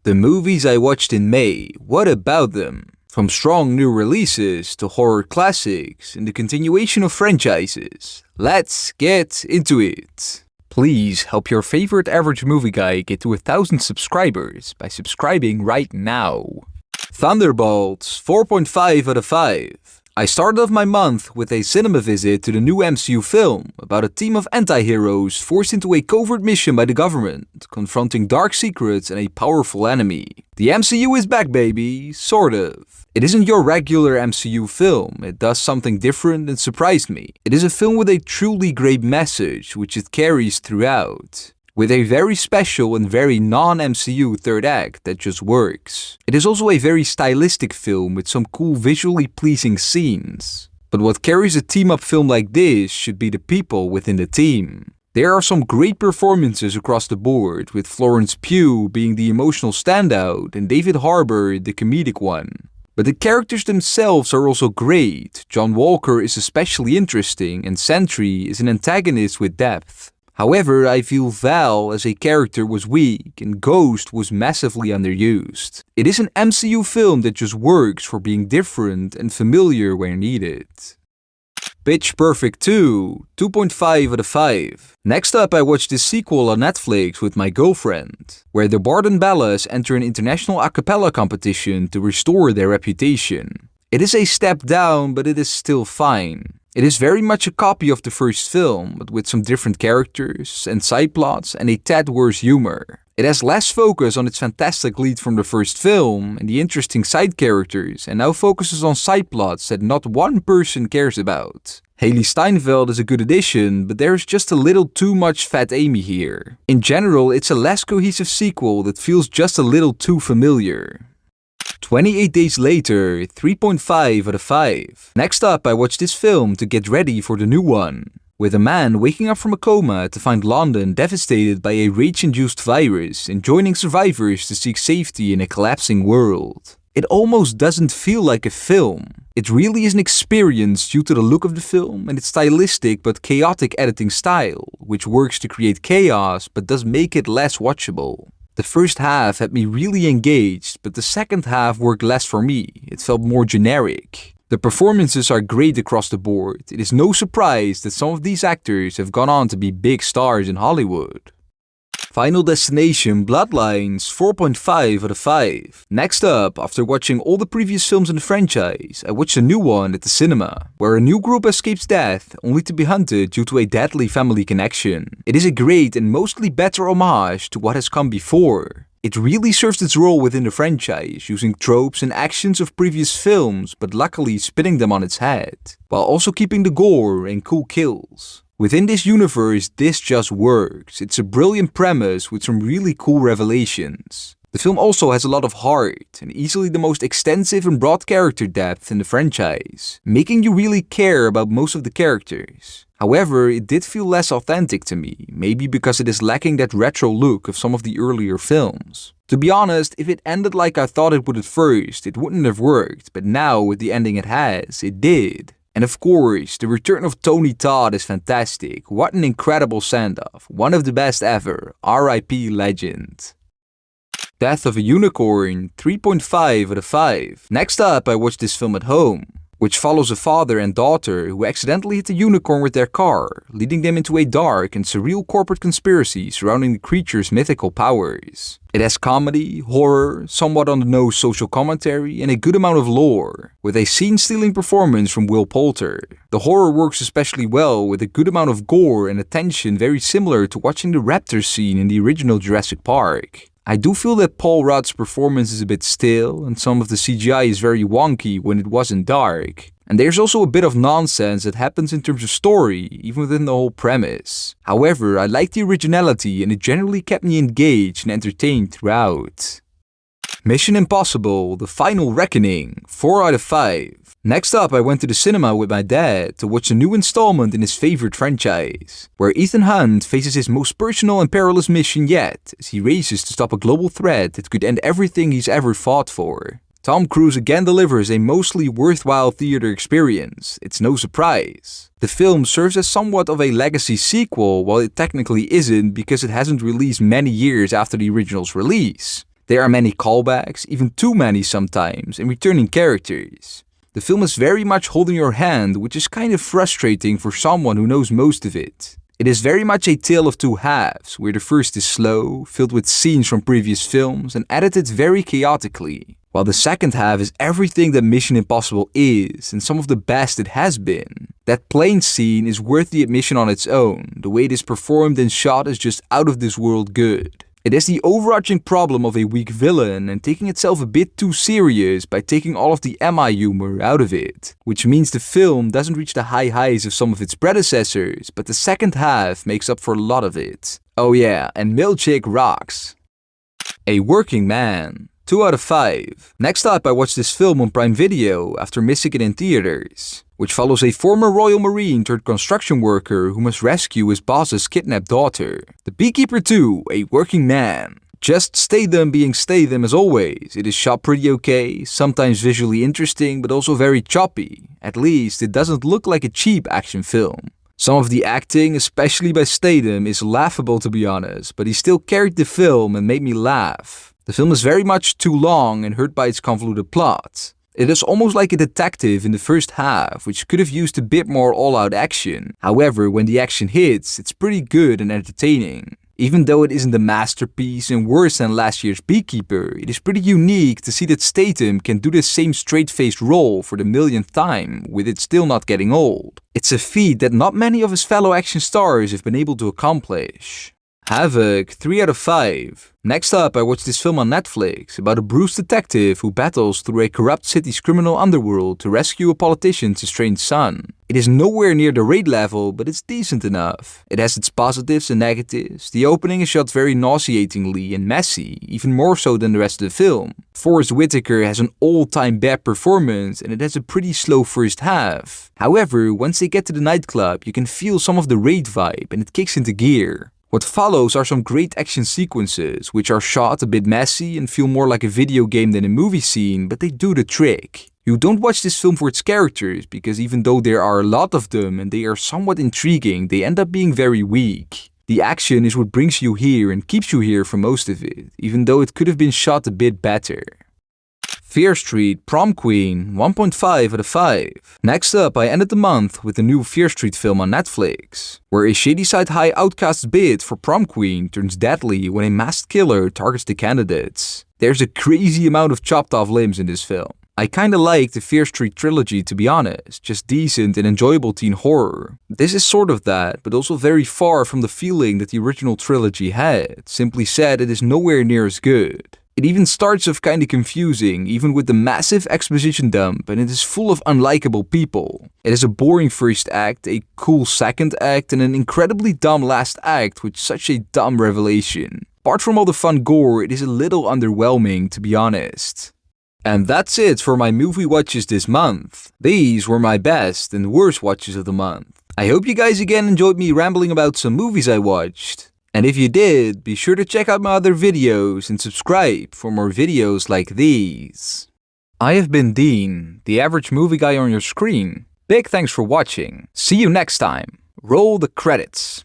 The movies I watched in May, what about them? From strong new releases to horror classics and the continuation of franchises. Let's get into it. Please help your favorite average movie guy get to 1,000 subscribers by subscribing right now. Thunderbolts 4.5 out of 5. I started off my month with a cinema visit to the new MCU film about a team of anti-heroes forced into a covert mission by the government, confronting dark secrets and a powerful enemy. The MCU is back, baby, sort of. It isn't your regular MCU film, it does something different and surprised me. It is a film with a truly great message which it carries throughout, with a very special and very non-MCU third act that just works. It is also a very stylistic film with some cool visually pleasing scenes. But what carries a team-up film like this should be the people within the team. There are some great performances across the board, with Florence Pugh being the emotional standout and David Harbour the comedic one. But the characters themselves are also great. John Walker is especially interesting and Sentry is an antagonist with depth. However, I feel Val as a character was weak and Ghost was massively underused. It is an MCU film that just works for being different and familiar where needed. Pitch Perfect 2, 2.5 out of 5. Next up, I watched this sequel on Netflix with my girlfriend, where the Bard and Bellas enter an international a cappella competition to restore their reputation. It is a step down, but it is still fine. It is very much a copy of the first film, but with some different characters and side plots and a tad worse humor. It has less focus on its fantastic lead from the first film and the interesting side characters, and now focuses on side plots that not one person cares about. Haley Steinfeld is a good addition, but there's just a little too much Fat Amy here. In general, it's a less cohesive sequel that feels just a little too familiar. 28 Days Later, 3.5 out of 5. Next up, I watched this film to get ready for the new one, with a man waking up from a coma to find London devastated by a rage-induced virus and joining survivors to seek safety in a collapsing world. It almost doesn't feel like a film. It really is an experience due to the look of the film and its stylistic but chaotic editing style, which works to create chaos but does make it less watchable. The first half had me really engaged, but the second half worked less for me. It felt more generic. The performances are great across the board. It is no surprise that some of these actors have gone on to be big stars in Hollywood. Final Destination Bloodlines 4.5 out of 5. Next up, after watching all the previous films in the franchise, I watched a new one at the cinema, where a new group escapes death only to be hunted due to a deadly family connection. It is a great and mostly better homage to what has come before. It really serves its role within the franchise, using tropes and actions of previous films, but luckily spinning them on its head, while also keeping the gore and cool kills. Within this universe, this just works. It's a brilliant premise with some really cool revelations. The film also has a lot of heart and easily the most extensive and broad character depth in the franchise, making you really care about most of the characters. However, it did feel less authentic to me, maybe because it is lacking that retro look of some of the earlier films. To be honest, if it ended like I thought it would at first, it wouldn't have worked, but now with the ending it has, it did. And of course, the return of Tony Todd is fantastic. What an incredible send-off. One of the best ever. R.I.P. legend. Death of a Unicorn, 3.5 out of 5. Next up, I watched this film at home, which follows a father and daughter who accidentally hit a unicorn with their car, leading them into a dark and surreal corporate conspiracy surrounding the creature's mythical powers. It has comedy, horror, somewhat on-the-nose social commentary, and a good amount of lore, with a scene-stealing performance from Will Poulter. The horror works especially well with a good amount of gore and attention very similar to watching the raptor scene in the original Jurassic Park. I do feel that Paul Rudd's performance is a bit stale, and some of the CGI is very wonky when it wasn't dark. And there's also a bit of nonsense that happens in terms of story, even within the whole premise. However, I like the originality and it generally kept me engaged and entertained throughout. Mission Impossible, The Final Reckoning, 4 out of 5. Next up, I went to the cinema with my dad to watch a new installment in his favorite franchise, where Ethan Hunt faces his most personal and perilous mission yet, as he races to stop a global threat that could end everything he's ever fought for. Tom Cruise again delivers a mostly worthwhile theater experience, it's no surprise. The film serves as somewhat of a legacy sequel, while it technically isn't because it hasn't released many years after the original's release. There are many callbacks, even too many sometimes, and returning characters. The film is very much holding your hand, which is kind of frustrating for someone who knows most of it. It is very much a tale of two halves, where the first is slow, filled with scenes from previous films, and edited very chaotically, while the second half is everything that Mission Impossible is, and some of the best it has been. That plane scene is worth the admission on its own, the way it is performed and shot is just out of this world good. It has the overarching problem of a weak villain and taking itself a bit too serious by taking all of the MI humor out of it, which means the film doesn't reach the high highs of some of its predecessors, but the second half makes up for a lot of it. Oh yeah, and Milkshake rocks. A Working Man. 2 out of 5. Next up, I watched this film on Prime Video after missing it in theaters, which follows a former Royal Marine turned construction worker who must rescue his boss's kidnapped daughter. The Beekeeper 2, A Working Man. Just Statham being Statham as always. It is shot pretty okay, sometimes visually interesting but also very choppy. At least it doesn't look like a cheap action film. Some of the acting, especially by Statham, is laughable to be honest, but he still carried the film and made me laugh. The film is very much too long and hurt by its convoluted plot. It is almost like a detective in the first half, which could have used a bit more all-out action. However, when the action hits, it's pretty good and entertaining. Even though it isn't a masterpiece and worse than last year's Beekeeper, it is pretty unique to see that Statham can do the same straight-faced role for the millionth time, with it still not getting old. It's a feat that not many of his fellow action stars have been able to accomplish. Havoc, 3 out of 5. Next up, I watched this film on Netflix about a bruised detective who battles through a corrupt city's criminal underworld to rescue a politician's estranged son. It is nowhere near the Raid level, but it's decent enough. It has its positives and negatives. The opening is shot very nauseatingly and messy, even more so than the rest of the film. Forrest Whitaker has an all-time bad performance and it has a pretty slow first half. However, once they get to the nightclub, you can feel some of the Raid vibe and it kicks into gear. What follows are some great action sequences, which are shot a bit messy and feel more like a video game than a movie scene, but they do the trick. You don't watch this film for its characters, because even though there are a lot of them and they are somewhat intriguing, they end up being very weak. The action is what brings you here and keeps you here for most of it, even though it could have been shot a bit better. Fear Street Prom Queen, 1.5 out of 5. Next up, I ended the month with the new Fear Street film on Netflix, where a Shadyside High outcast's bid for Prom Queen turns deadly when a masked killer targets the candidates. There's a crazy amount of chopped off limbs in this film. I kinda like the Fear Street trilogy to be honest, just decent and enjoyable teen horror. This is sort of that, but also very far from the feeling that the original trilogy had. Simply said, it is nowhere near as good. It even starts off kinda confusing, even with the massive exposition dump, and it is full of unlikable people. It has a boring first act, a cool second act, and an incredibly dumb last act with such a dumb revelation. Apart from all the fun gore, it is a little underwhelming to be honest. And that's it for my movie watches this month. These were my best and worst watches of the month. I hope you guys again enjoyed me rambling about some movies I watched. And if you did, be sure to check out my other videos and subscribe for more videos like these. I have been Dean, the average movie guy on your screen. Big thanks for watching. See you next time. Roll the credits.